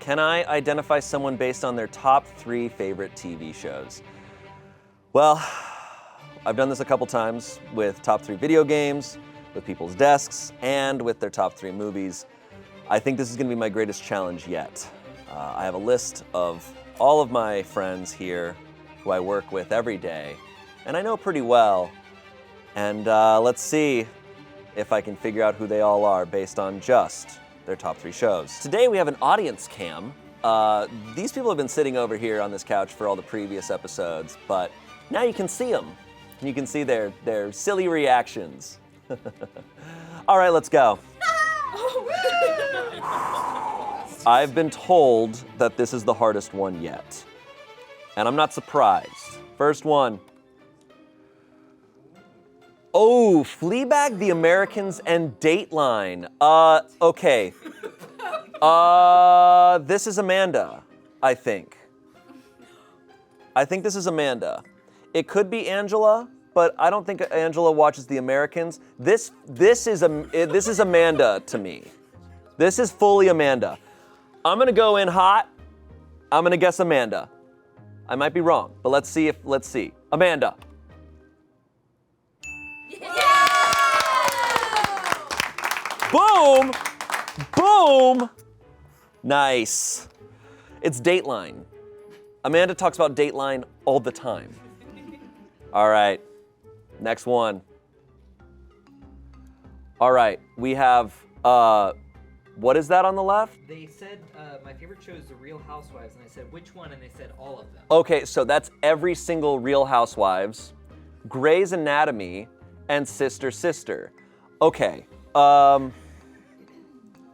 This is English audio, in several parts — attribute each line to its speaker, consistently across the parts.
Speaker 1: Can I identify someone based on their top 3 favorite TV shows? Well, I've done this a couple times with top 3 video games, with people's desks, and with their top 3 movies. I think this is gonna be my greatest challenge yet. I have a list of all of my friends here who I work with every day, and I know pretty well. And let's see if I can figure out who they all are based on just their top 3 shows. Today we have an audience cam. These people have been sitting over here on this couch for all the previous episodes, but now you can see them. You can see their silly reactions. All right, let's go. I've been told that this is the hardest one yet, and I'm not surprised. First one. Oh, Fleabag, The Americans, and Dateline. Okay. This is Amanda, I think. I think this is Amanda. It could be Angela, but I don't think Angela watches The Americans. This is Amanda to me. This is fully Amanda. I'm gonna go in hot. I'm gonna guess Amanda. I might be wrong, but let's see. Amanda. Boom! Boom! Nice. It's Dateline. Amanda talks about Dateline all the time. All right, next one. All right, we have, what is that on the left?
Speaker 2: They said my favorite show is The Real Housewives, and I said which one, and they said all of them.
Speaker 1: Okay, so that's every single Real Housewives, Grey's Anatomy, and Sister Sister. Okay,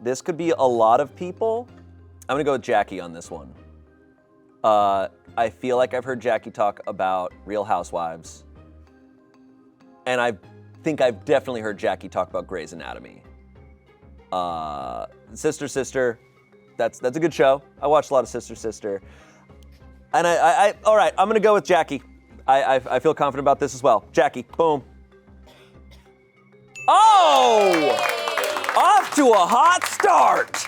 Speaker 1: this could be a lot of people. I'm gonna go with Jacqi on this one. I feel like I've heard Jacqi talk about Real Housewives, and I think I've definitely heard Jacqi talk about Grey's Anatomy. Sister Sister, that's a good show. I watched a lot of Sister Sister. And all right, I'm gonna go with Jacqi. I feel confident about this as well. Jacqi, boom. Oh! Off to a hot start.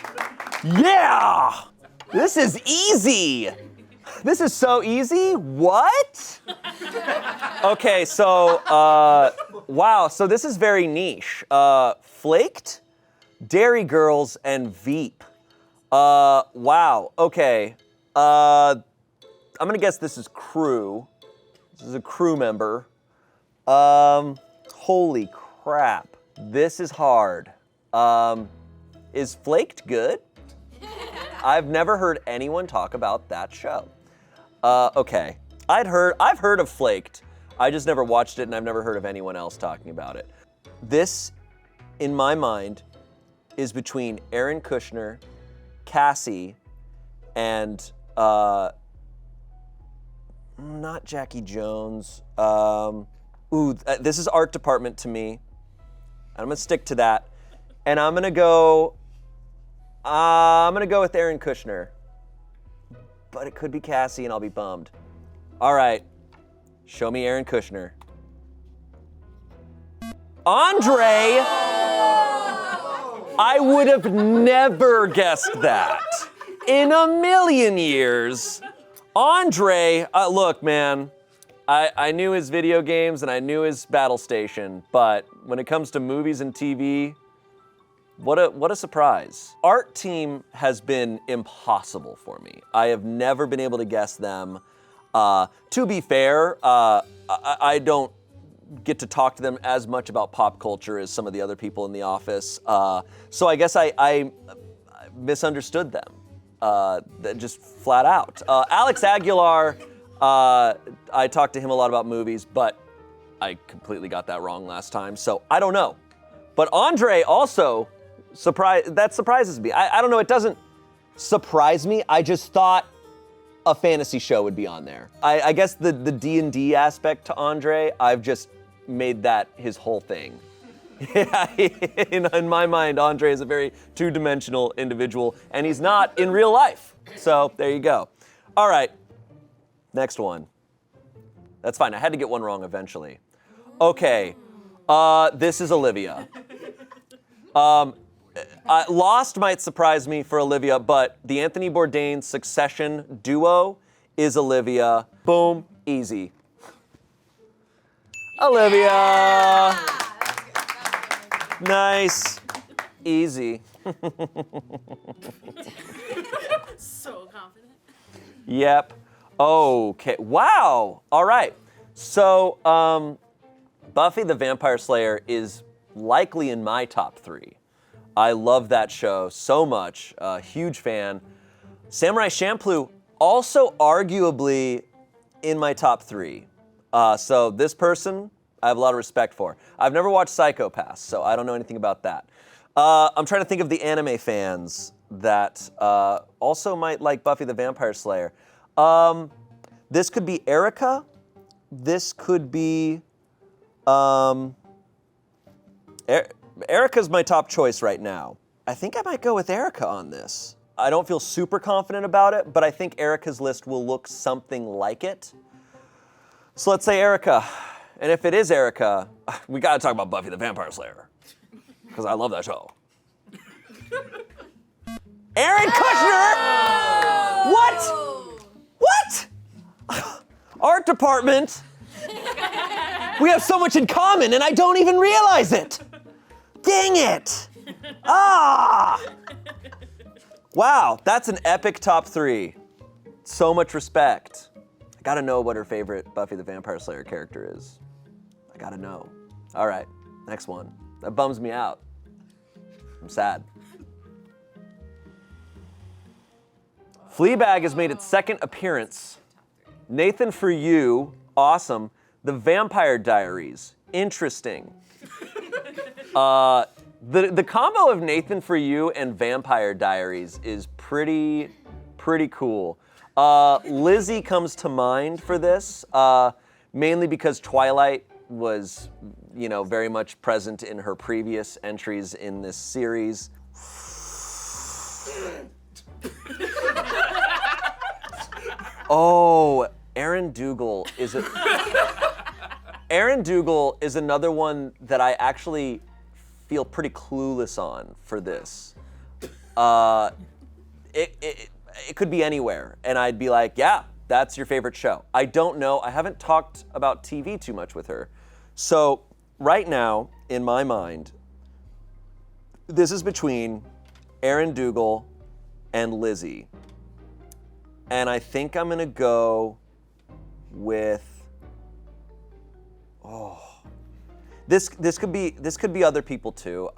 Speaker 1: Yeah! This is easy. This is so easy. What? Okay, so, wow, so this is very niche. Flaked, Dairy Girls, and Veep. Wow, okay. I'm gonna guess this is crew. This is a crew member. Holy crap. This is hard. Is Flaked good? I've never heard anyone talk about that show. Okay. I've heard of Flaked. I just never watched it, and I've never heard of anyone else talking about it. This, in my mind, is between Erin Kuschner, Cassie, and not Jackie Jones. This is art department to me. I'm gonna stick to that, and I'm gonna go with Erin Kuschner, but it could be Cassie, and I'll be bummed. All right, show me Erin Kuschner. Andre! I would have never guessed that in a million years. Andre, look, man, I knew his video games and I knew his battle station, but when it comes to movies and TV, what a surprise. Art team has been impossible for me. I have never been able to guess them. To be fair, I don't get to talk to them as much about pop culture as some of the other people in the office. So I guess I misunderstood them, just flat out. Alex Aguilar, I talked to him a lot about movies, but I completely got that wrong last time, so I don't know. But Andre also, that surprises me. I don't know, it doesn't surprise me, I just thought a fantasy show would be on there. I guess the D&D aspect to Andre, I've just made that his whole thing. Yeah, in my mind, Andre is a very two-dimensional individual, and he's not in real life. So there you go. All right, next one. That's fine, I had to get one wrong eventually. Okay, this is Olivia. Lost might surprise me for Olivia, but the Anthony Bourdain Succession duo is Olivia. Boom, easy. Olivia.
Speaker 3: Yeah.
Speaker 1: Nice. Easy.
Speaker 3: So confident.
Speaker 1: Yep. Okay. Wow. All right. So, Buffy the Vampire Slayer is likely in my top 3. I love that show so much. Huge fan. Samurai Champloo, also arguably in my top 3. So this person, I have a lot of respect for. I've never watched Psycho Pass, so I don't know anything about that. I'm trying to think of the anime fans that also might like Buffy the Vampire Slayer. This could be Erica. This could be... Erica's my top choice right now. I think I might go with Erica on this. I don't feel super confident about it, but I think Erica's list will look something like it. So let's say Erica. And if it is Erica, we gotta talk about Buffy the Vampire Slayer. Because I love that show. Erin Kuschner! What? What? Art department? We have so much in common and I don't even realize it. Dang it. Ah! Wow, that's an epic top 3. So much respect. I gotta know what her favorite Buffy the Vampire Slayer character is. I gotta know. All right, next one. That bums me out. I'm sad. Fleabag has made its 2nd appearance. Nathan For You, awesome. The Vampire Diaries, interesting. The combo of Nathan For You and Vampire Diaries is pretty cool. Lizzy comes to mind for this, mainly because Twilight was, very much present in her previous entries in this series. Oh, Erin Dougal is another one that I actually feel pretty clueless on for this. It could be anywhere, and I'd be like, yeah, that's your favorite show. I don't know. I haven't talked about TV too much with her. So right now, in my mind, this is between Erin Dougal and Lizzy. And I think I'm gonna go with, this could be other people too.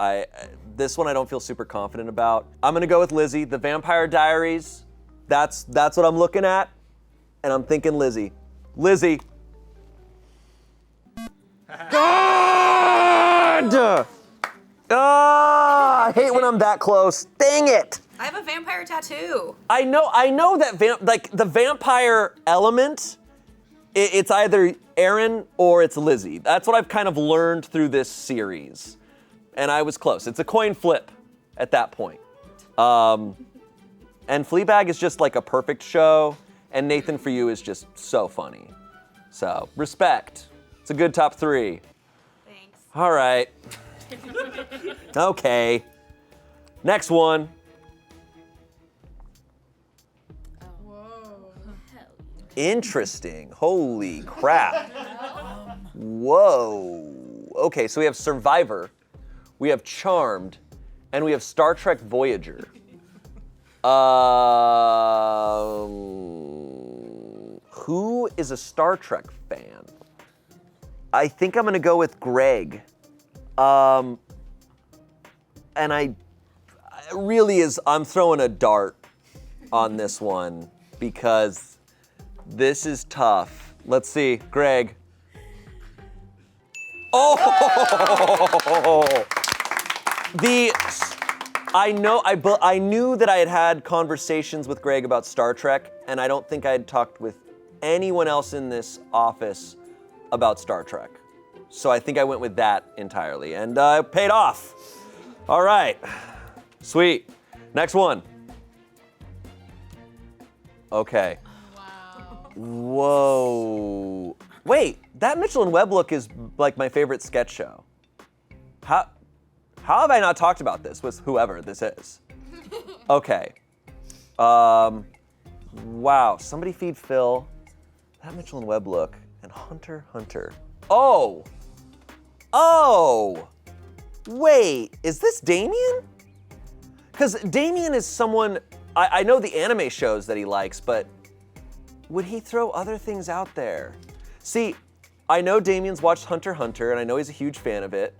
Speaker 1: This one I don't feel super confident about. I'm gonna go with Lizzy. The Vampire Diaries, that's what I'm looking at, and I'm thinking Lizzy. Lizzy. God! I hate when I'm that close. Dang it!
Speaker 3: I have a vampire tattoo.
Speaker 1: I know that the vampire element, it's either Erin or it's Lizzy. That's what I've kind of learned through this series. And I was close. It's a coin flip at that point. And Fleabag is just like a perfect show, and Nathan For You is just so funny. So, respect. It's a good top 3.
Speaker 3: Thanks.
Speaker 1: All right. Okay. Next one.
Speaker 3: Whoa.
Speaker 1: Interesting. Holy crap. Whoa. Okay, so we have Survivor, we have Charmed, and we have Star Trek Voyager. Who is a Star Trek fan? I think I'm gonna go with Greg. And I'm throwing a dart on this one because this is tough. Let's see, Greg. Oh! I knew that I had conversations with Greg about Star Trek, and I don't think I had talked with anyone else in this office about Star Trek. So I think I went with that entirely, and it paid off. All right, sweet. Next one. Okay.
Speaker 3: Wow.
Speaker 1: Whoa. Wait, that Mitchell and Webb look is like my favorite sketch show. How How have I not talked about this with whoever this is? Okay. Wow, somebody feed Phil. That Mitchell and Webb look. And Hunter. Oh! Wait, is this Damien? Because Damien is someone, I know the anime shows that he likes, but would he throw other things out there? See, I know Damien's watched Hunter, and I know he's a huge fan of it.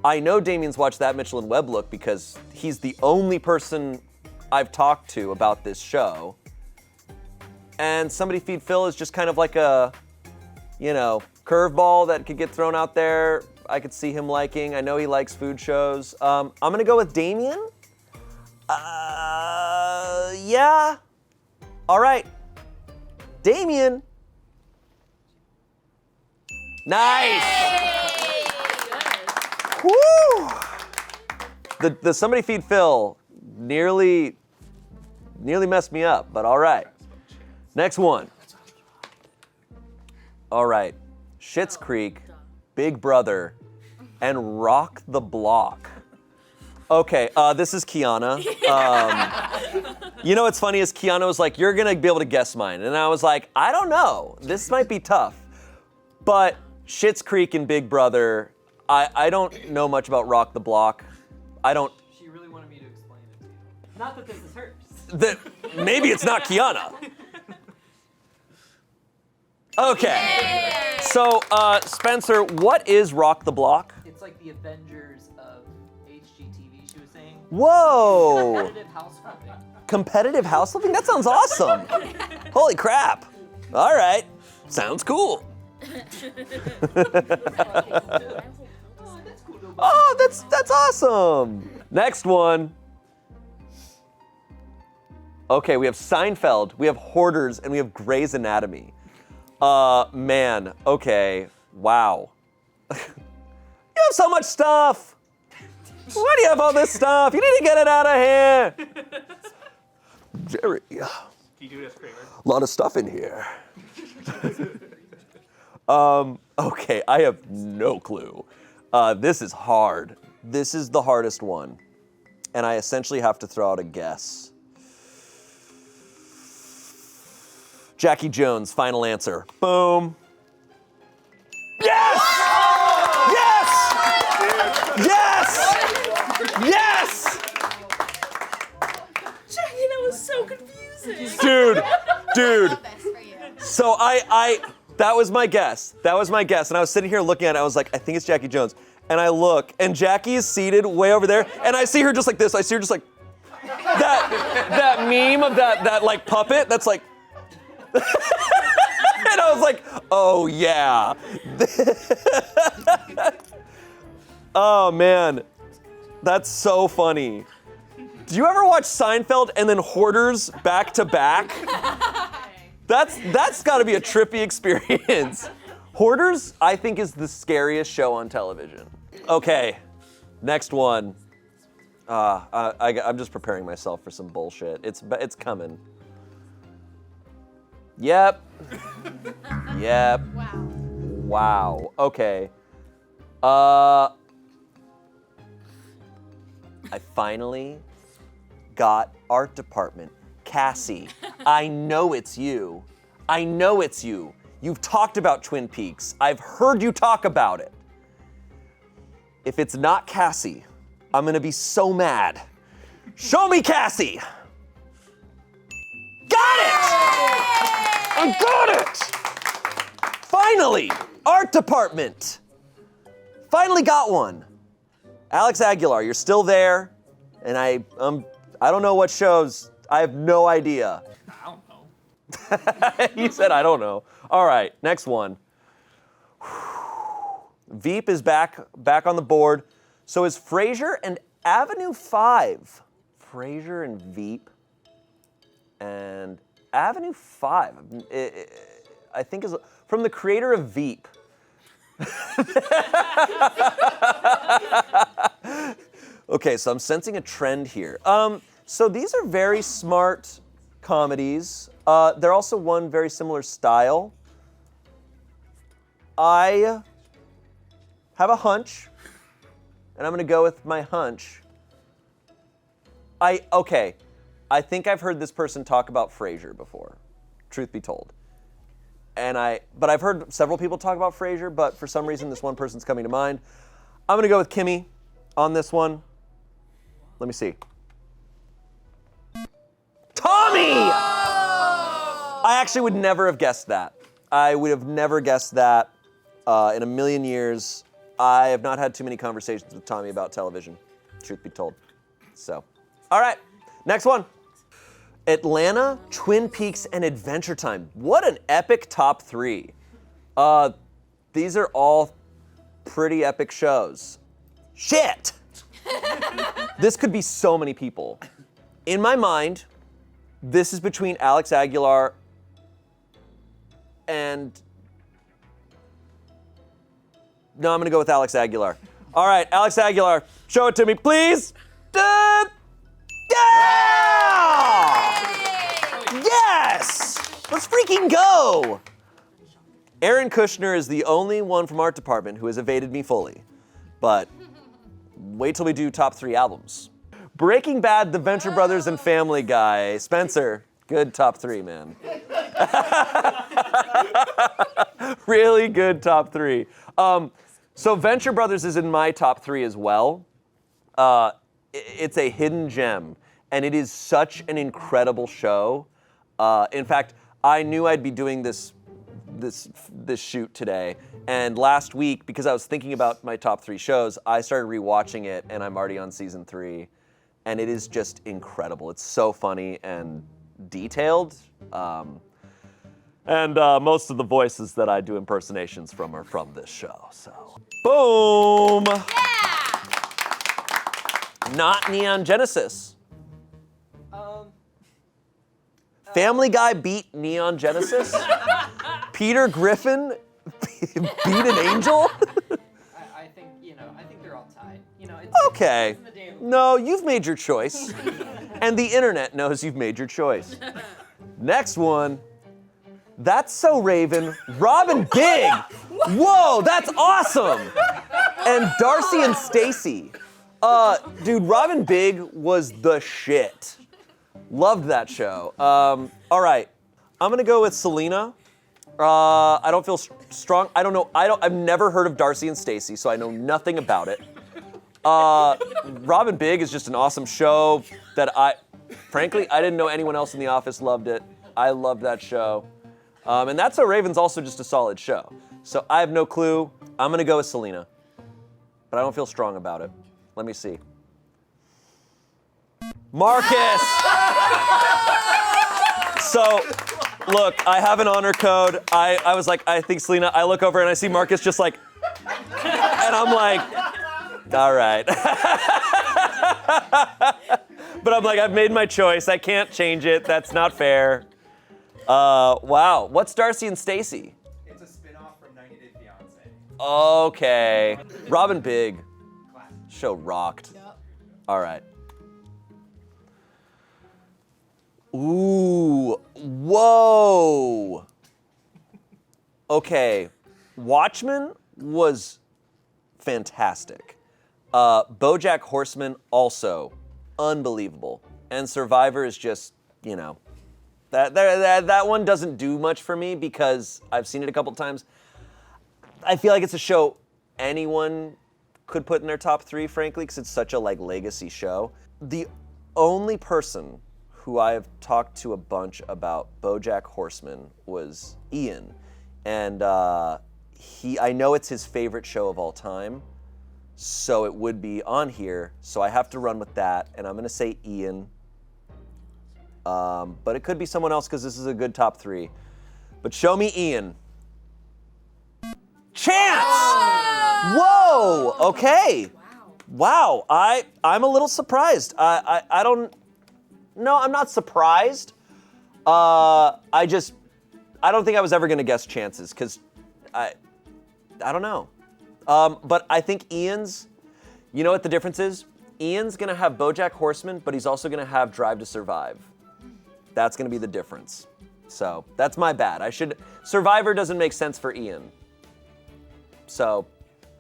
Speaker 1: I know Damien's watched That Mitchell and Webb look because he's the only person I've talked to about this show. And Somebody Feed Phil is just kind of like a, curveball that could get thrown out there. I could see him liking. I know he likes food shows. I'm gonna go with Damien. Yeah. All right. Damien. Nice. Woo! The Somebody Feed Phil nearly messed me up, but all right. Next one. All right. Schitt's Creek, Big Brother, and Rock the Block. Okay, this is Kiana. What's funny is Kiana was like, you're gonna be able to guess mine. And I was like, I don't know. This might be tough. But Schitt's Creek and Big Brother, I don't know much about Rock the Block.
Speaker 2: She really wanted me to explain it to you. Not that this is hers.
Speaker 1: Maybe it's not Kiana. Okay. Yay! So, Spencer, what is Rock the Block?
Speaker 2: It's like the Avengers of HGTV, she was saying.
Speaker 1: Whoa!
Speaker 2: Competitive house flipping.
Speaker 1: Competitive house flipping? That sounds awesome. Holy crap. All right. Sounds cool. Oh, that's awesome. Next one. Okay, we have Seinfeld, we have Hoarders, and we have Grey's Anatomy. Man, okay, wow. You have so much stuff. Why do you have all this stuff? You need to get it out of here. Jerry. Can you do this, Kramer? A lot of stuff in here. Okay, I have no clue. This is hard. This is the hardest one. And I essentially have to throw out a guess. Jacqi Jones, final answer. Boom. Yes! Yes! Yes! Yes!
Speaker 3: Jacqi, that was so confusing.
Speaker 1: Dude. So that was my guess. And I was sitting here looking at it, I was like, I think it's Jacqi Jones. And I look, and Jacqi is seated way over there, and I see her just like this. I see her just like, that meme of that like puppet that's like, and I was like, oh yeah. Oh man, that's so funny. Do you ever watch Seinfeld and then Hoarders back to back? That's gotta be a trippy experience. Hoarders, I think, is the scariest show on television. Okay, next one. I'm just preparing myself for some bullshit. It's coming. Yep. Wow. Okay. I finally got art department. Cassie, I know it's you. You've talked about Twin Peaks. I've heard you talk about it. If it's not Cassie, I'm gonna be so mad. Show me Cassie! Got it! I got it! Finally, art department. Finally got one. Alex Aguilar, you're still there, and I don't know what shows. I have no idea.
Speaker 2: I don't know.
Speaker 1: He said, I don't know. All right, next one. Veep is back on the board. So is Frasier and Avenue 5. Frasier and Veep. And Avenue 5, I think is from the creator of Veep. Okay, so I'm sensing a trend here. So these are very smart comedies. They're also one very similar style. I have a hunch, and I'm gonna go with my hunch. Okay, I think I've heard this person talk about Frasier before, truth be told. But I've heard several people talk about Frasier, but for some reason this one person's coming to mind. I'm gonna go with Kimmy on this one. Let me see. Tommy! I actually would never have guessed that. I would have never guessed that in a million years. I have not had too many conversations with Tommy about television, truth be told. So, all right, next one. Atlanta, Twin Peaks, and Adventure Time. What an epic top 3. These are all pretty epic shows. Shit! This could be so many people. In my mind, this is between Alex Aguilar and... No, I'm gonna go with Alex Aguilar. All right, Alex Aguilar, show it to me, please. Yeah! Yes! Let's freaking go! Erin Kuschner is the only one from art department who has evaded me fully. But wait till we do top 3 albums. Breaking Bad, The Venture Brothers, and Family Guy. Spencer, good top 3, man. Really good top 3. So Venture Brothers is in my top 3 as well. It's a hidden gem, and it is such an incredible show. In fact, I knew I'd be doing this shoot today, and last week, because I was thinking about my top 3 shows, I started rewatching it, and I'm already on season 3, and it is just incredible. It's so funny and detailed, and most of the voices that I do impersonations from are from this show. So, boom!
Speaker 3: Yeah!
Speaker 1: Not Neon Genesis. Family Guy beat Neon Genesis? Peter Griffin beat an angel?
Speaker 2: I think, I think they're all tied.
Speaker 1: Okay. No, you've made your choice. And the internet knows you've made your choice. Next one. That's So Raven, Robin Big. Whoa, that's awesome. And Darcy and Stacy. Dude, Robin Big was the shit. Loved that show. All right, I'm gonna go with Selina. I don't feel strong. I don't know. I've never heard of Darcy and Stacy, so I know nothing about it. Robin Big is just an awesome show that frankly, I didn't know anyone else in the office loved it. I loved that show. And That's So Raven's also just a solid show. So I have no clue. I'm gonna go with Selina, but I don't feel strong about it. Let me see. Marcus! So, look, I have an honor code. I was like, I think Selina, I look over and I see Marcus just like, and I'm like, all right. But I'm like, I've made my choice. I can't change it. That's not fair. Wow, what's Darcy and Stacy?
Speaker 4: It's a spin-off from 90 Day Fiancé.
Speaker 1: Okay. Robin Big. Show rocked.
Speaker 3: Yep.
Speaker 1: All right. Ooh, whoa. Okay, Watchmen was fantastic. BOJACK Horseman also unbelievable. And Survivor is just, that one doesn't do much for me because I've seen it a couple times. I feel like it's a show anyone could put in their top 3, frankly, because it's such a legacy show. The only person who I have talked to a bunch about BOJACK Horseman was Ian, and I know it's his favorite show of all time, so it would be on here. So I have to run with that, and I'm gonna say Ian. But it could be someone else because this is a good top 3. But show me Ian. Chance! Whoa! Okay. Wow. I'm a little surprised. I don't. No, I'm not surprised. I don't think I was ever gonna guess Chance's because I don't know. But I think Ian's. You know what the difference is? Ian's gonna have BOJACK Horseman, but he's also gonna have Drive to Survive. That's gonna be the difference. So that's my bad. Survivor doesn't make sense for Ian. So,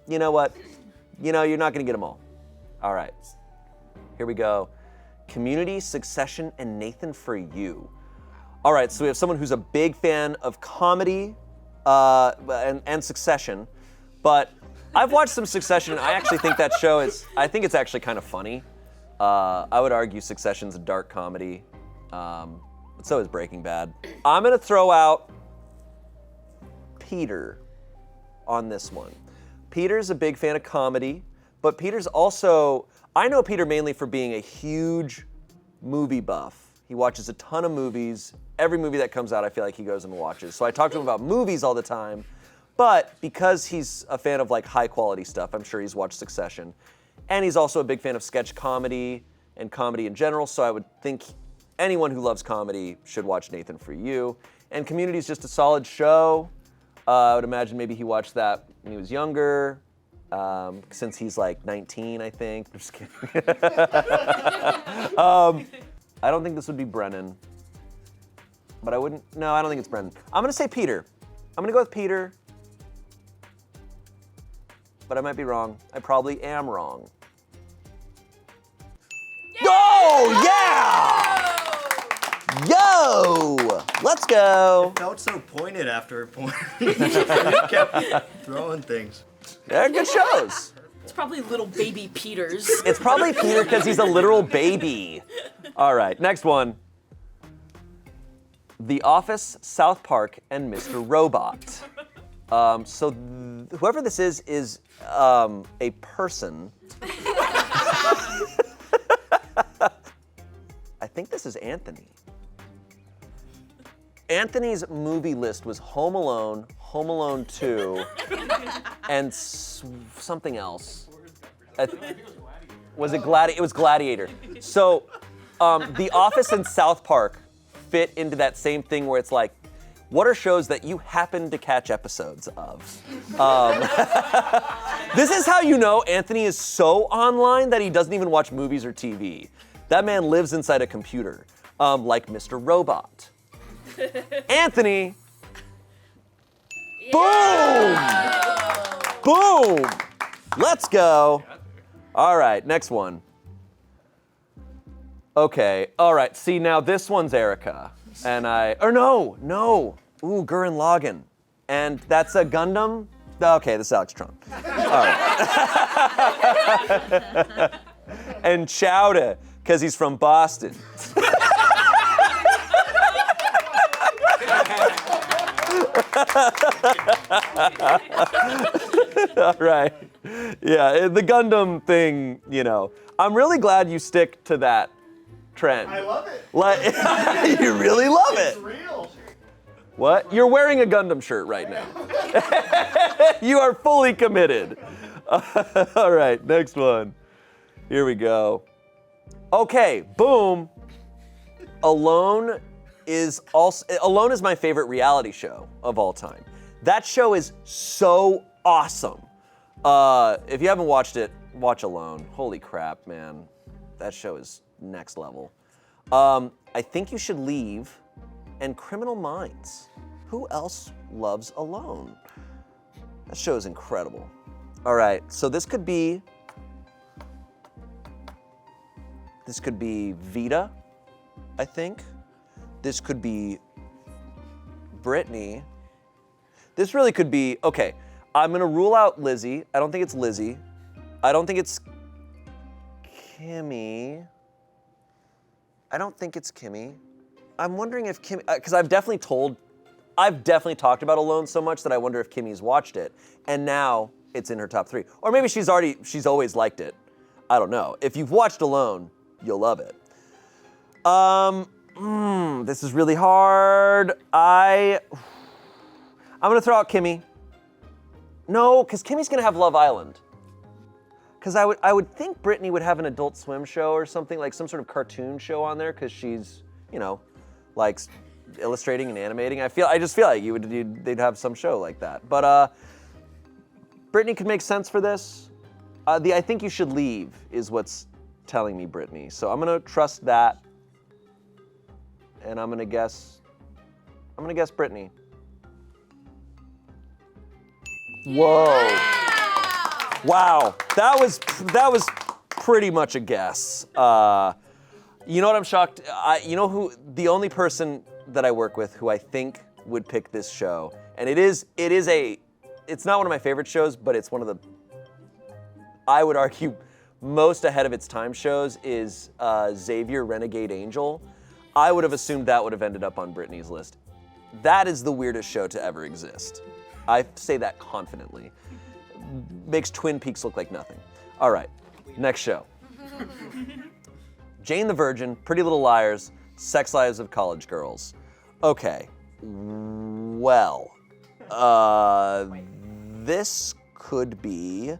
Speaker 1: you know what? You're not gonna get them all. All right, here we go. Community, Succession, and Nathan For You. All right, so we have someone who's a big fan of comedy and Succession, but I've watched some Succession, and I actually think that show I think it's actually kind of funny. I would argue Succession's a dark comedy, but so is Breaking Bad. I'm gonna throw out Peter on this one. Peter's a big fan of comedy, but Peter's also, I know Peter mainly for being a huge movie buff. He watches a ton of movies. Every movie that comes out, I feel like he goes and watches. So I talk to him about movies all the time, but because he's a fan of like high quality stuff, I'm sure he's watched Succession. And he's also a big fan of sketch comedy and comedy in general, so I would think anyone who loves comedy should watch Nathan For You. And Community is just a solid show. I would imagine maybe he watched that when he was younger, since he's like 19, I think. I'm just kidding. I don't think this would be Brennan, but I don't think it's Brennan. I'm gonna say Peter. I'm gonna go with Peter, but I might be wrong. I probably am wrong. Oh, yeah! Yo! Let's go!
Speaker 5: It felt so pointed after a point. You kept throwing things.
Speaker 1: They're good shows.
Speaker 3: It's probably little baby Peters.
Speaker 1: It's probably Peter because he's a literal baby. All right, next one. The Office, South Park, and Mr. Robot. So whoever this is a person. I think this is Anthony. Anthony's movie list was Home Alone, Home Alone 2, and something else. Was it Gladiator? It was Gladiator. So The Office and South Park fit into that same thing where it's like, what are shows that you happen to catch episodes of? This is how you know Anthony is so online that he doesn't even watch movies or TV. That man lives inside a computer, like Mr. Robot. Anthony. Boom! Boom! Let's go. All right, next one. Okay, all right, see now this one's Erica. And no. Ooh, Gurren Lagann. And that's a Gundam? Okay, this is Alex Tran. All right. And Chowda, because he's from Boston. All right. Yeah, the Gundam thing, you know. I'm really glad you stick to that trend.
Speaker 5: I love it.
Speaker 1: You really love it.
Speaker 5: It's real.
Speaker 1: What? You're wearing a Gundam shirt right now. You are fully committed. All right, next one. Here we go. Okay, boom. Alone is my favorite reality show of all time. That show is so awesome. If you haven't watched it, watch Alone. Holy crap, man. That show is next level. I think you should leave. And Criminal Minds. Who else loves Alone? That show is incredible. All right, so this could be Vida, I think. This could be Brittany. This really could be, okay, I'm gonna rule out Lizzy. I don't think it's Lizzy. I don't think it's Kimmy. I don't think it's Kimmy. I'm wondering if Kimmy, because I've definitely talked about Alone so much that I wonder if Kimmy's watched it, and now it's in her top 3. Or maybe she's always liked it. I don't know. If you've watched Alone, you'll love it. This is really hard. I'm gonna throw out Kimmy. No, because Kimmy's gonna have Love Island. Because I would think Brittany would have an Adult Swim show or something, like some sort of cartoon show on there, because she's, you know, likes illustrating and animating. I just feel like they'd have some show like that. But Brittany could make sense for this. I think you should leave is what's telling me Brittany. So I'm gonna trust that. And I'm gonna guess Brittany. Whoa. Wow. That was pretty much a guess. You know what I'm shocked? You know who, the only person that I work with who I think would pick this show, and it's not one of my favorite shows, but it's one of the, I would argue, most ahead of its time shows is Xavier Renegade Angel. I would have assumed that would have ended up on Brittany's list. That is the weirdest show to ever exist. I say that confidently. Makes Twin Peaks look like nothing. All right, next show. Jane the Virgin, Pretty Little Liars, Sex Lives of College Girls. Okay, well, this could be, I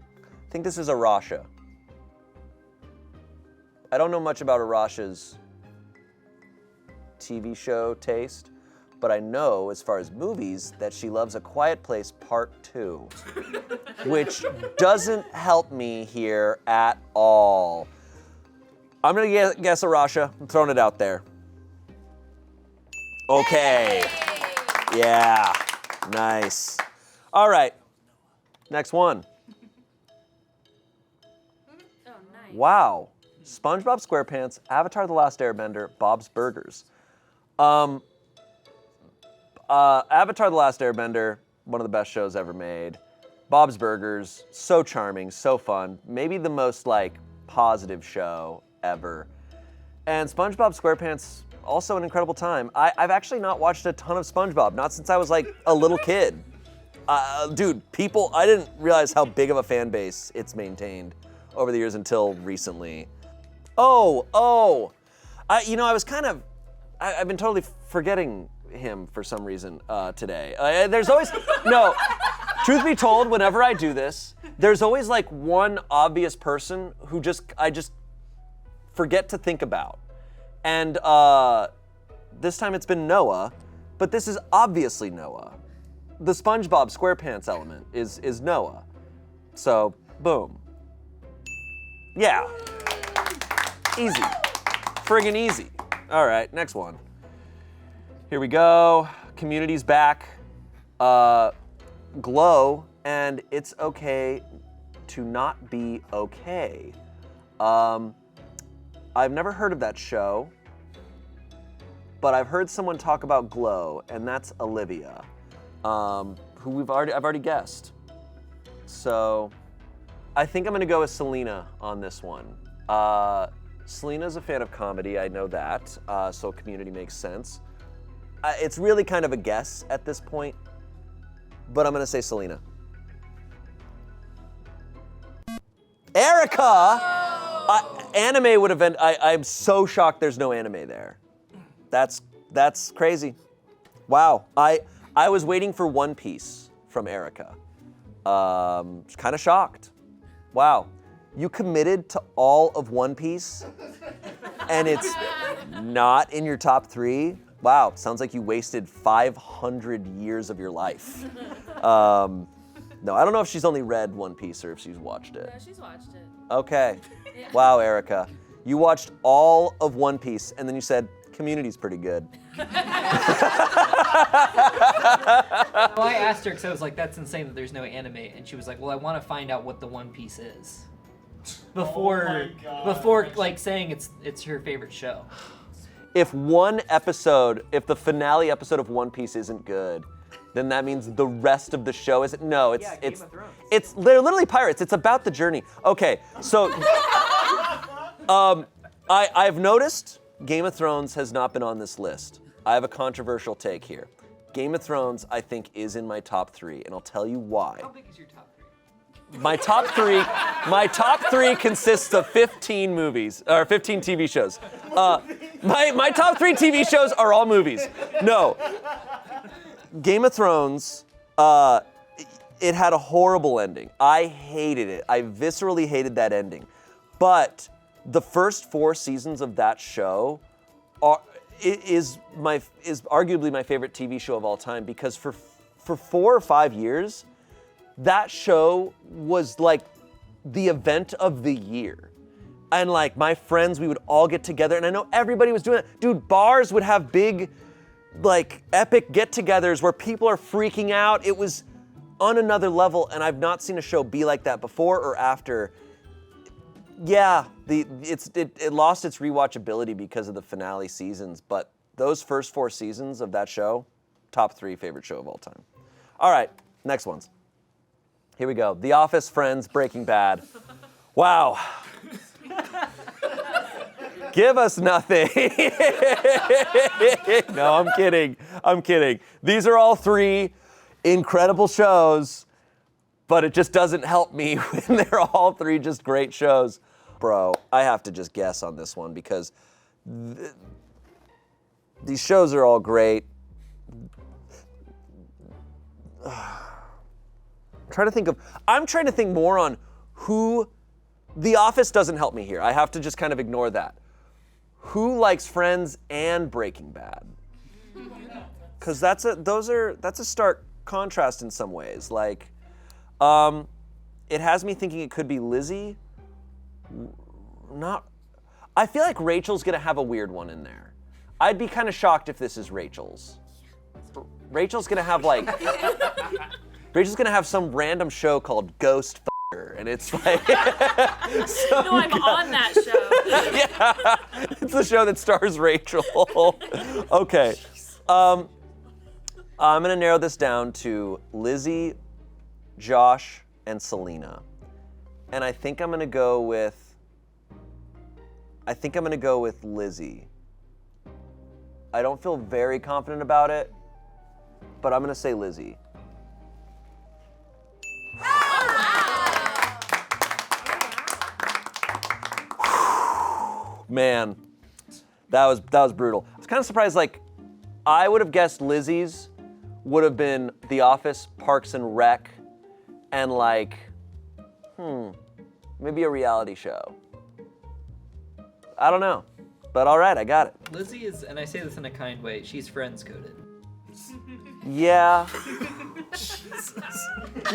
Speaker 1: think this is Arasha. I don't know much about Arasha's TV show taste, but I know, as far as movies, that she loves A Quiet Place Part 2, which doesn't help me here at all. I'm gonna guess Arasha. I'm throwing it out there. Okay. Yeah, nice. All right, next one.
Speaker 3: Oh, nice.
Speaker 1: Wow, SpongeBob SquarePants, Avatar: The Last Airbender, Bob's Burgers. Avatar: The Last Airbender, one of the best shows ever made. Bob's Burgers, so charming, so fun. Maybe the most like positive show ever. And SpongeBob SquarePants, also an incredible time. I've actually not watched a ton of SpongeBob, not since I was like a little kid. Dude, I didn't realize how big of a fan base it's maintained over the years until recently. I was I've been totally forgetting him for some reason today. There's always, no, truth be told, whenever I do this, there's always like one obvious person who I just forget to think about. And this time it's been Noah, but this is obviously Noah. The SpongeBob SquarePants element is Noah. So, boom. Yeah. Easy. Friggin' easy. All right, next one. Here we go. Community's back. Glow, and It's Okay to Not Be Okay. I've never heard of that show, but I've heard someone talk about Glow, and that's Olivia, who I've already guessed. So I think I'm gonna go with Selina on this one. Selena's a fan of comedy, I know that, so Community makes sense. It's really kind of a guess at this point, but I'm gonna say Selina. Erica! Anime would have been, I'm so shocked there's no anime there. That's crazy. Wow, I was waiting for One Piece from Erica. Kind of shocked. Wow, you committed to all of One Piece and it's not in your top 3? Wow, sounds like you wasted 500 years of your life. No, I don't know if she's only read One Piece or if she's watched it.
Speaker 3: No, she's watched it.
Speaker 1: Okay.
Speaker 3: Yeah.
Speaker 1: Wow, Erica. You watched all of One Piece and then you said, Community's pretty good.
Speaker 2: Well, I asked her because I was like, that's insane that there's no anime. And she was like, well, I want to find out what the One Piece is. Before like saying it's her favorite show.
Speaker 1: If the finale episode of One Piece isn't good, then that means the rest of the show isn't. No,
Speaker 2: Game of Thrones.
Speaker 1: They're literally pirates. It's about the journey. Okay, so I've noticed Game of Thrones has not been on this list. I have a controversial take here. Game of Thrones, I think, is in my top 3, and I'll tell you why.
Speaker 2: How big is your top 3?
Speaker 1: My top three consists of 15 movies, or 15 TV shows. My top 3 TV shows are all movies. No. Game of Thrones, it had a horrible ending. I hated it. I viscerally hated that ending. But the first 4 seasons of that show is arguably my favorite TV show of all time, because for 4 or 5 years, that show was like the event of the year. And like my friends, we would all get together, and I know everybody was doing it. Dude, bars would have big, like epic get-togethers where people are freaking out. It was on another level, and I've not seen a show be like that before or after. Yeah, it lost its rewatchability because of the finale seasons, but those first 4 seasons of that show, top 3 favorite show of all time. All right, next ones. Here we go. The Office, Friends, Breaking Bad. Wow. Give us nothing. No, I'm kidding. I'm kidding. These are all 3 incredible shows, but it just doesn't help me when they're all 3 just great shows. Bro, I have to just guess on this one because these shows are all great. I'm trying to think more on who. The Office doesn't help me here. I have to just kind of ignore that. Who likes Friends and Breaking Bad? Because that's a stark contrast in some ways. Like, it has me thinking it could be Lizzy. I feel like Rachel's gonna have a weird one in there. I'd be kind of shocked if this is Rachel's. Rachel's gonna have some random show called Ghost F***er, and it's like
Speaker 3: No, I'm on that show.
Speaker 1: Yeah, it's the show that stars Rachel. Okay, I'm gonna narrow this down to Lizzy, Josh, and Selina, and I think I'm gonna go with Lizzy. I don't feel very confident about it, but I'm gonna say Lizzy. Man, that was brutal. I was kind of surprised, like, I would have guessed Lizzy's would have been The Office, Parks and Rec, and like, maybe a reality show. I don't know, but all right, I got it.
Speaker 2: Lizzy is, and I say this in a kind way, she's Friends coded.
Speaker 1: Yeah.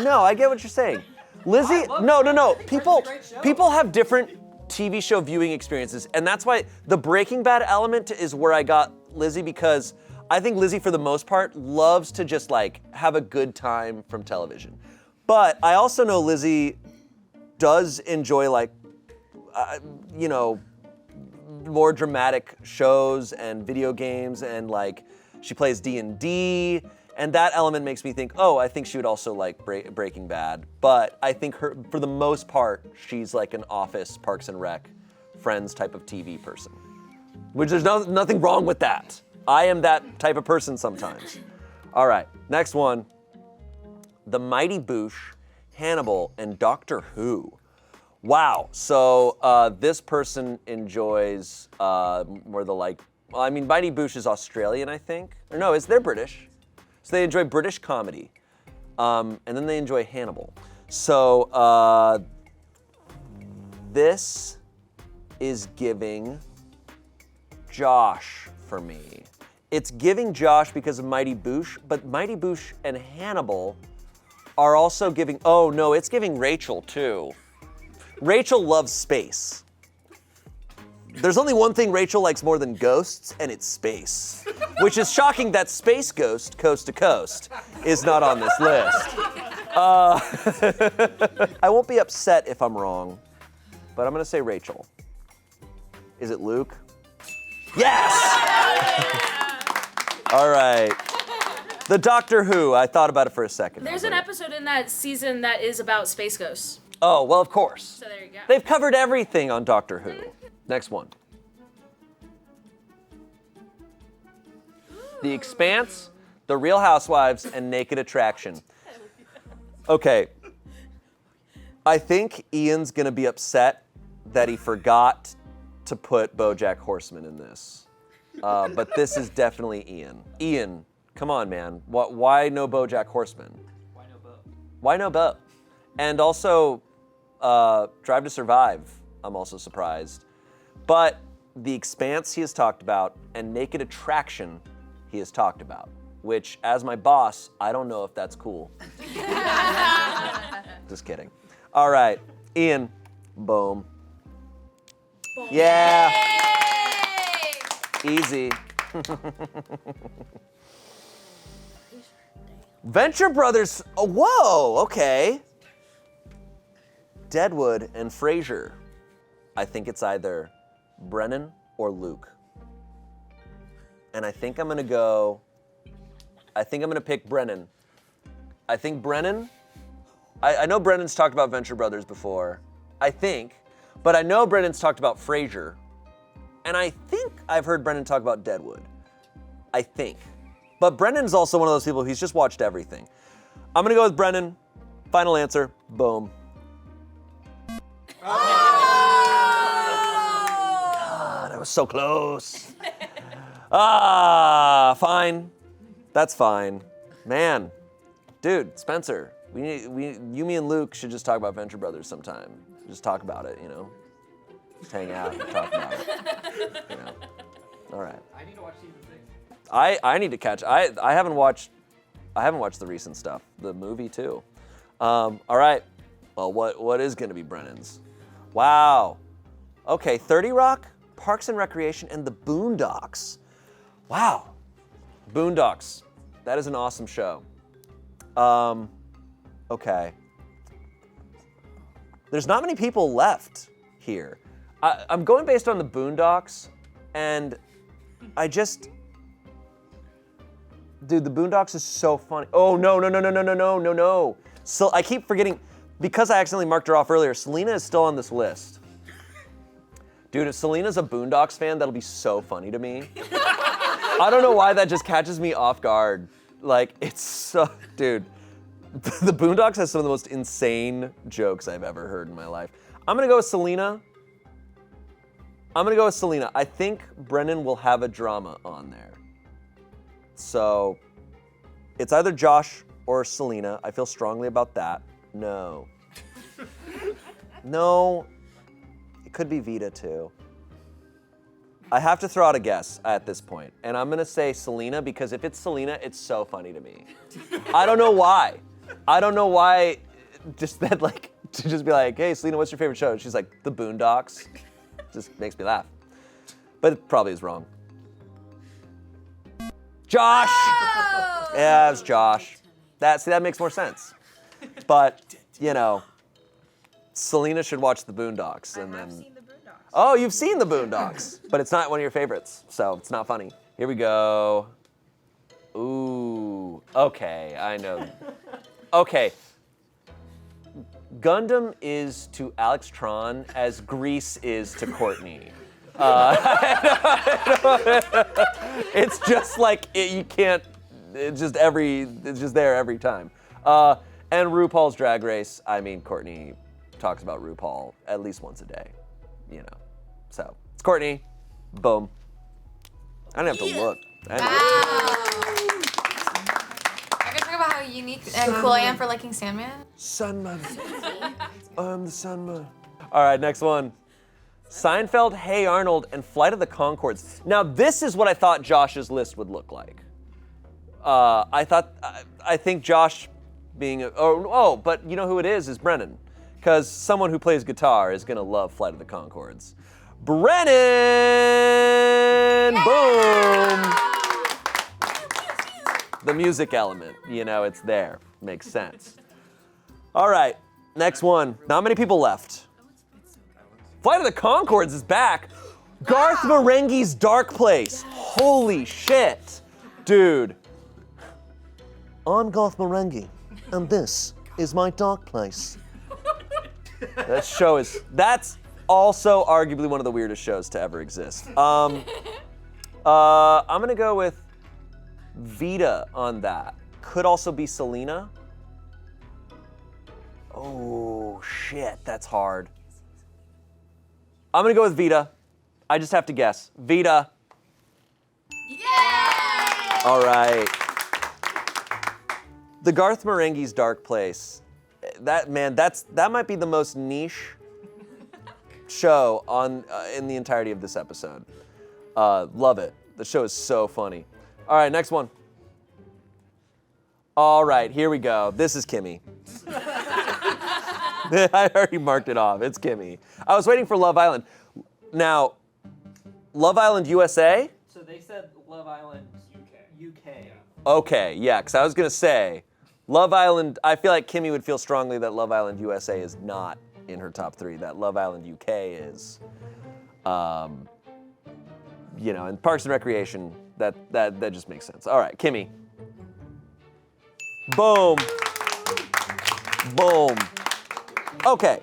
Speaker 1: No, I get what you're saying. Lizzy, no. People have different TV show viewing experiences, and that's why the Breaking Bad element is where I got Lizzy, because I think Lizzy, for the most part, loves to just like have a good time from television. But I also know Lizzy does enjoy like, more dramatic shows and video games, and like she plays D&D, and that element makes me think, oh, I think she would also like Breaking Bad. But I think for the most part, she's like an Office, Parks and Rec, Friends type of TV person. Which there's nothing wrong with that. I am that type of person sometimes. All right, next one. The Mighty Boosh, Hannibal, and Doctor Who. Wow, so this person enjoys more the like, well, I mean, Mighty Boosh is Australian, I think. Or no, they're British. So they enjoy British comedy. And then they enjoy Hannibal. So this is giving Josh for me. It's giving Josh because of Mighty Boosh, but Mighty Boosh and Hannibal are also giving, oh no, it's giving Rachel too. Rachel loves space. There's only one thing Rachel likes more than ghosts, and it's space. Which is shocking that Space Ghost, Coast to Coast, is not on this list. I won't be upset if I'm wrong, but I'm gonna say Rachel. Is it Luke? Yes! All right. The Doctor Who, I thought about it for a second.
Speaker 3: There's an episode in that season that is about space ghosts.
Speaker 1: Oh, well, of course.
Speaker 3: So there you go.
Speaker 1: They've covered everything on Doctor Who. Next one. The Expanse, The Real Housewives, and Naked Attraction. Okay. I think Ian's gonna be upset that he forgot to put BOJACK Horseman in this. But this is definitely Ian. Ian, come on, man. Why no BOJACK Horseman?
Speaker 2: Why no Bo?
Speaker 1: Why no Bo? And also, Drive to Survive, I'm also surprised. But The Expanse he has talked about, and Naked Attraction he has talked about, which, as my boss, I don't know if that's cool. Just kidding. All right, Ian, boom. Yeah. Easy. Venture Brothers, whoa, okay. Deadwood and Frasier. I think it's either Brennan or Luke. And I think I'm gonna pick Brennan. I think Brennan, I know Brennan's talked about Venture Brothers before, I think, but I know Brennan's talked about Frasier, and I think I've heard Brennan talk about Deadwood. I think. But Brennan's also one of those people, he's just watched everything. I'm gonna go with Brennan. Final answer, boom. God, that was so close. Fine. That's fine. Man, dude, Spencer, you, me, and Luke should just talk about Venture Brothers sometime. Just talk about it, you know? Just hang out and talk about it, you know? All right.
Speaker 2: I need to watch season 6.
Speaker 1: I need to catch. I haven't watched the recent stuff. The movie too. All right. Well, what is going to be Brennan's? Wow. Okay, 30 Rock, Parks and Recreation, and The Boondocks. Wow. Boondocks. That is an awesome show. Okay. There's not many people left here. I'm going based on The Boondocks, and I just. Dude, The Boondocks is so funny. Oh, no. So I keep forgetting, because I accidentally marked her off earlier, Selina is still on this list. Dude, if Selena's a Boondocks fan, that'll be so funny to me. I don't know why that just catches me off guard. Like, it's so, dude. The Boondocks has some of the most insane jokes I've ever heard in my life. I'm gonna go with Selina. I think Brennan will have a drama on there. So, it's either Josh or Selina. I feel strongly about that. No. No. It could be Vida too. I have to throw out a guess at this point, and I'm gonna say Selina, because if it's Selina, it's so funny to me. I don't know why. Just that, like, to just be like, hey, Selina, what's your favorite show? She's like, The Boondocks. Just makes me laugh. But it probably is wrong. Josh!
Speaker 3: Oh!
Speaker 1: Yeah, it was Josh. That makes more sense. But, you know, Selina should watch The Boondocks, and then.
Speaker 3: Seen the Boondocks.
Speaker 1: Oh, you've seen The Boondocks, but it's not one of your favorites, so it's not funny. Here we go. Ooh, okay, I know. Okay. Gundam is to Alex Tran as Grease is to Courtney. It's just like, you can't, it's just there every time. And RuPaul's Drag Race, I mean, Courtney talks about RuPaul at least once a day, you know. So, it's Courtney, boom. I didn't have to look.
Speaker 6: Wow. I can talk about how unique and cool I am for liking Sandman.
Speaker 1: Sandman. I'm the Sandman. All right, next one. Seinfeld, Hey Arnold, and Flight of the Conchords. Now, this is what I thought Josh's list would look like. I think Josh being but you know who it is Brennan. Because someone who plays guitar is gonna love Flight of the Conchords. Brennan! Boom! The music element, you know, it's there. Makes sense. All right, next one. Not many people left. Flight of the Conchords is back. Garth Marenghi's Dark Place. Holy shit. Dude. I'm Garth Marenghi, and this is my dark place. That's also arguably one of the weirdest shows to ever exist. I'm gonna go with Vida on that. Could also be Selina. Oh shit, that's hard. I'm gonna go with Vida. I just have to guess. Vida.
Speaker 6: Yay!
Speaker 1: All right. The Garth Marenghi's Dark Place. That might be the most niche show in the entirety of this episode. Love it. The show is so funny. All right, next one. All right, here we go. This is Kimmy. I already marked it off. It's Kimmy. I was waiting for Love Island. Now, Love Island USA?
Speaker 2: So they said Love Island UK.
Speaker 1: Okay, yeah, because I was going to say, Love Island, I feel like Kimmy would feel strongly that Love Island USA is not in her top 3. That Love Island UK is, you know, and Parks and Recreation, that just makes sense. All right, Kimmy. Boom. Boom. Okay,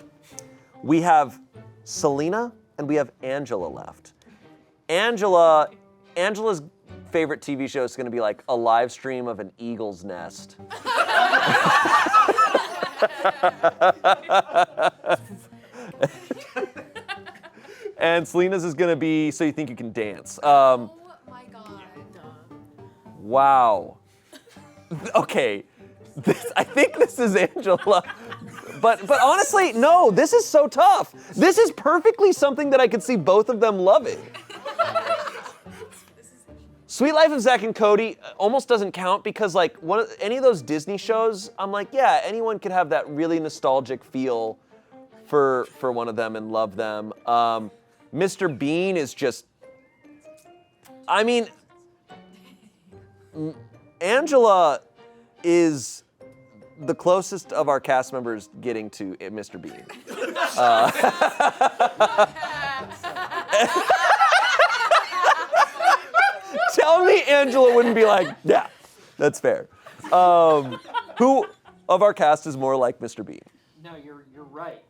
Speaker 1: we have Selina and we have Angela left. Angela's favorite TV show is gonna be like a live stream of an eagle's nest. And Selena's is gonna be So You Think You Can Dance.
Speaker 6: Oh my god.
Speaker 1: Wow. Okay, I think this is Angela. But honestly, no, this is so tough. This is perfectly something that I could see both of them loving. Sweet Life of Zack and Cody almost doesn't count because like any of those Disney shows, I'm like, yeah, anyone could have that really nostalgic feel for one of them and love them. Mr. Bean is just, I mean, Angela is the closest of our cast members getting to Mr. Bean. Tell me Angela wouldn't be like, yeah, that's fair. Who of our cast is more like Mr. Bean?
Speaker 2: No, you're right.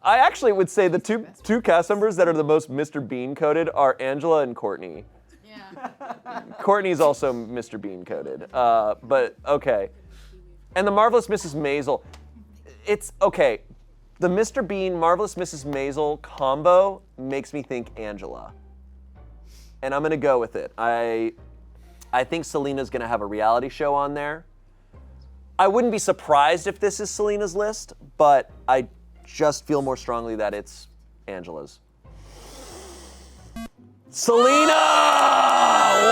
Speaker 1: I actually would say the two cast members that are the most Mr. Bean coded are Angela and Courtney.
Speaker 6: Yeah.
Speaker 1: Courtney's also Mr. Bean coded, but okay. And the Marvelous Mrs. Maisel, it's okay. The Mr. Bean, Marvelous Mrs. Maisel combo makes me think Angela. And I'm gonna go with it. I think Selina's gonna have a reality show on there. I wouldn't be surprised if this is Selina's list, but I just feel more strongly that it's Angela's. Selina!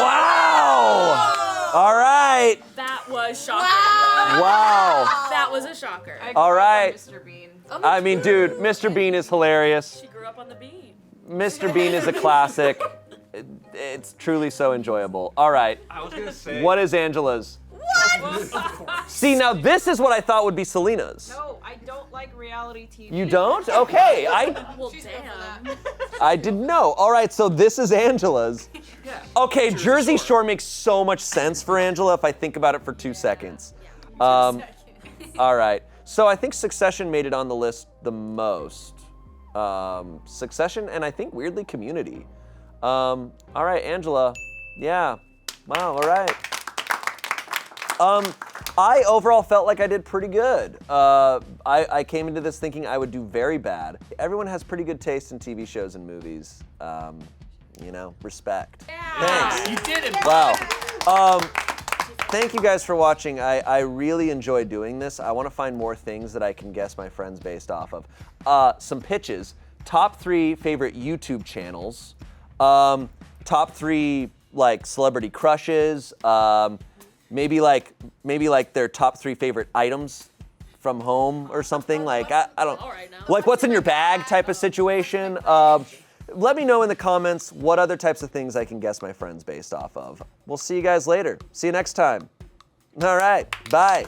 Speaker 1: Wow! All right.
Speaker 3: That was shocking.
Speaker 1: Wow.
Speaker 3: That was a shocker.
Speaker 1: All right.
Speaker 7: Mr. Bean.
Speaker 1: I mean, dude, Mr. Bean is hilarious.
Speaker 3: She grew up on the bean.
Speaker 1: Mr. Bean is a classic. It's truly so enjoyable. All right.
Speaker 4: I was gonna say.
Speaker 1: What is Angela's? See, now this is what I thought would be Selina's.
Speaker 7: No, I don't like reality TV.
Speaker 1: You don't? Okay,
Speaker 3: Well, damn.
Speaker 1: I didn't know. All right, so this is Angela's.
Speaker 7: Yeah.
Speaker 1: Okay, Jersey Shore makes so much sense for Angela if I think about it for 2 seconds. All right, so I think Succession made it on the list the most. Succession and I think weirdly Community. All right, Angela. Yeah. Wow, all right. I overall felt like I did pretty good. I came into this thinking I would do very bad. Everyone has pretty good taste in TV shows and movies. You know, respect.
Speaker 6: Yeah.
Speaker 1: Thanks.
Speaker 2: You did it.
Speaker 1: Wow. Thank you guys for watching. I really enjoy doing this. I want to find more things that I can guess my friends based off of. Some pitches. Top 3 favorite YouTube channels. Top 3 like celebrity crushes. Maybe like their top 3 favorite items from home or something. Like I don't.
Speaker 3: All right now.
Speaker 1: Like what's in your bag type of situation. Let me know in the comments what other types of things I can guess my friends based off of. We'll see you guys later. See you next time. All right, bye.